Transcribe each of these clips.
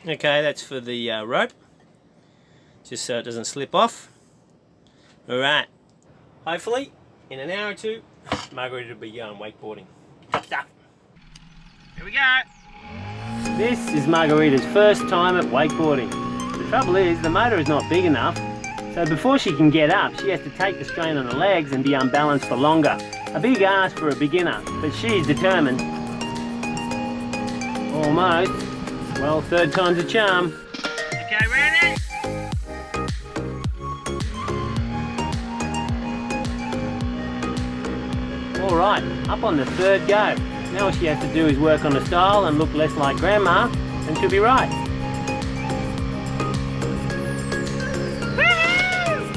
Okay, that's for the rope, just so it doesn't slip off. Alright, hopefully in an hour or two, Margarida will be going wakeboarding. Top stuff. Here we go. This is Margarida's first time at wakeboarding. The trouble is, the motor is not big enough, so before she can get up, she has to take the strain on her legs and be unbalanced for longer. A big ask for a beginner, but she's determined. Almost. Well, third time's a charm. Okay, ready? Alright, up on the third go. Now all she has to do is work on the style and look less like Grandma, and she'll be right. Woo-hoo!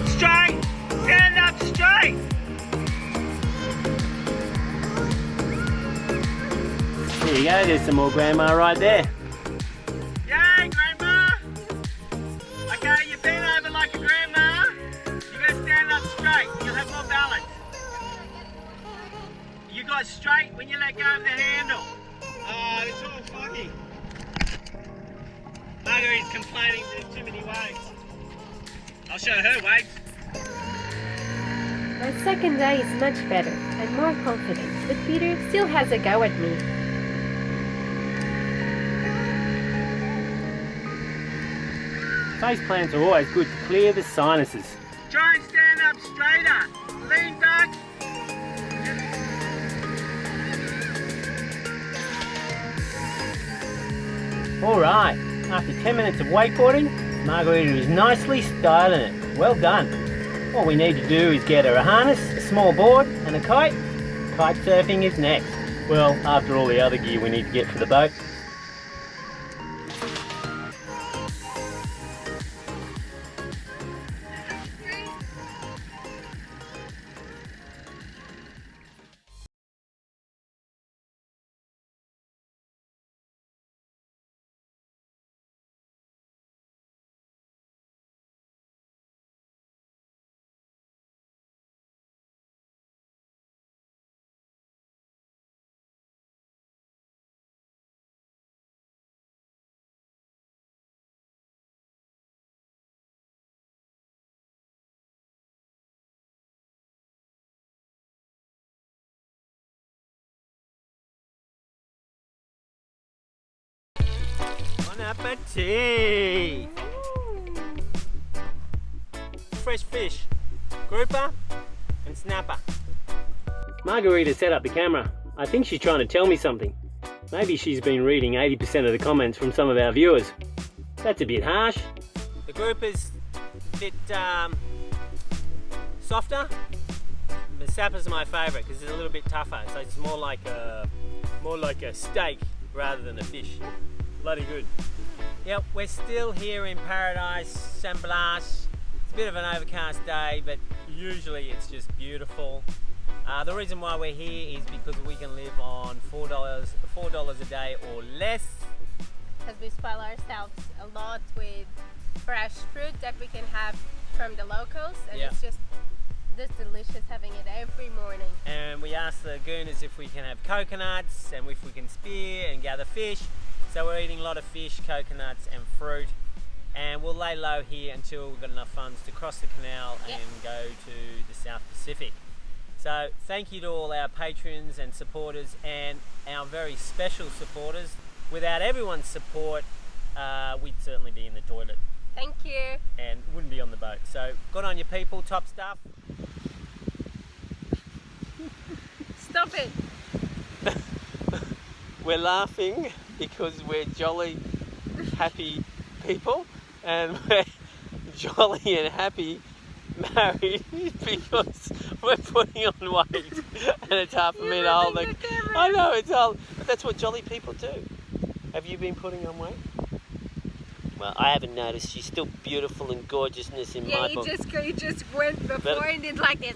Straight! Stand up straight! There you go, there's some more Grandma right there. Yay, Grandma! Okay, you bend over like a Grandma. You gotta stand up straight, you'll have more balance. You got straight when you let go of the handle. Oh, it's all foggy. Margarita's complaining there's too many waves. I'll show her waves. My second day is much better. I'm more confident, but Peter still has a go at me. Face plants are always good to clear the sinuses. Try and stand up straighter. Lean back. Alright, after 10 minutes of wakeboarding, Margarida is nicely styling it. Well done. All we need to do is get her a harness, a small board and a kite. Kite surfing is next. Well, after all the other gear we need to get for the boat. Bon appetit! Fresh fish, grouper and snapper. Margarida set up the camera. I think she's trying to tell me something. Maybe she's been reading 80% of the comments from some of our viewers. That's a bit harsh. The grouper's a bit softer. The snapper's my favourite because it's a little bit tougher. So it's more like a steak rather than a fish. Bloody good. Yep, we're still here in paradise, San Blas. It's a bit of an overcast day, but usually it's just beautiful. The reason why we're here is because we can live on $4 a day or less. Because we spoil ourselves a lot with fresh fruit that we can have from the locals, and it's just delicious having it every morning. And we ask the gooners if we can have coconuts and if we can spear and gather fish. So we're eating a lot of fish, coconuts and fruit, and we'll lay low here until we've got enough funds to cross the canal and go to the South Pacific. So thank you to all our patrons and supporters and our very special supporters. Without everyone's support, we'd certainly be in the toilet. Thank you. And wouldn't be on the boat. So good on you people, top stuff. Stop it. We're laughing because we're jolly, happy people, and we're jolly and happy married because we're putting on weight and it's half a minute old. I know, it's old, but that's what jolly people do. Have you been putting on weight? Well, I haven't noticed. She's still beautiful and gorgeousness in my book. Yeah, he just went before and did like this,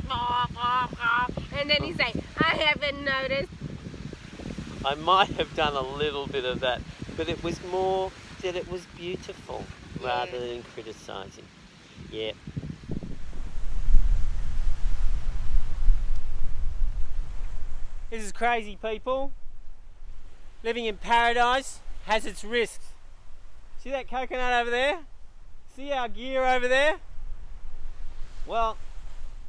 and then he's like, I haven't noticed. I might have done a little bit of that, but it was more that it was beautiful rather than criticising. Yeah. This is crazy, people. Living in paradise has its risks. See that coconut over there? See our gear over there? Well,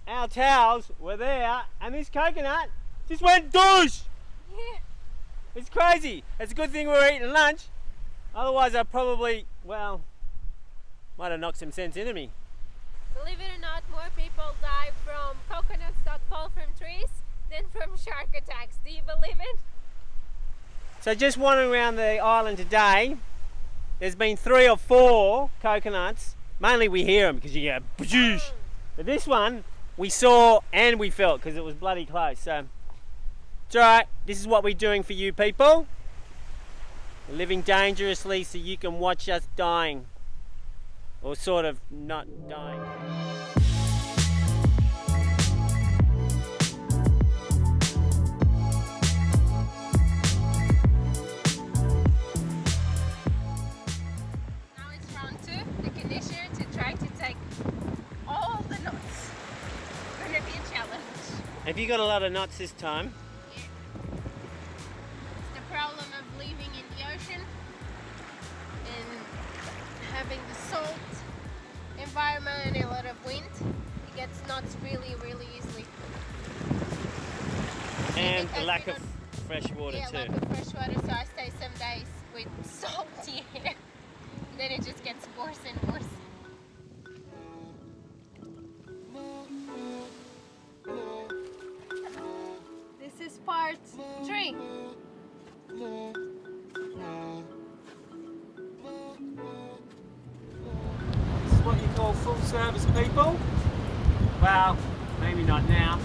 our towels were there, and this coconut just went douche! Yeah. It's crazy. It's a good thing we were eating lunch. Otherwise, I probably, well, might have knocked some sense into me. Believe it or not, more people die from coconuts that fall from trees than from shark attacks. Do you believe it? So just wandering around the island today, there's been 3 or 4 coconuts. Mainly we hear them because you go badoosh. But this one, we saw and we felt because it was bloody close. So it's alright. This is what we're doing for you people. We're living dangerously so you can watch us dying. Or sort of not dying. Now it's round 2, the conditioner to try to take all the knots. It's gonna be a challenge. Have you got a lot of knots this time? Yeah. It's the problem of living in the ocean and having the salt environment and a lot of wind. It gets knots really, really easily. And Because the lack we of don't- fresh water yeah, too. lack of fresh water, so I stay some days with salty air. Then it just gets worse and worse. This is part 3. This is what you call full service people? Well, maybe not now.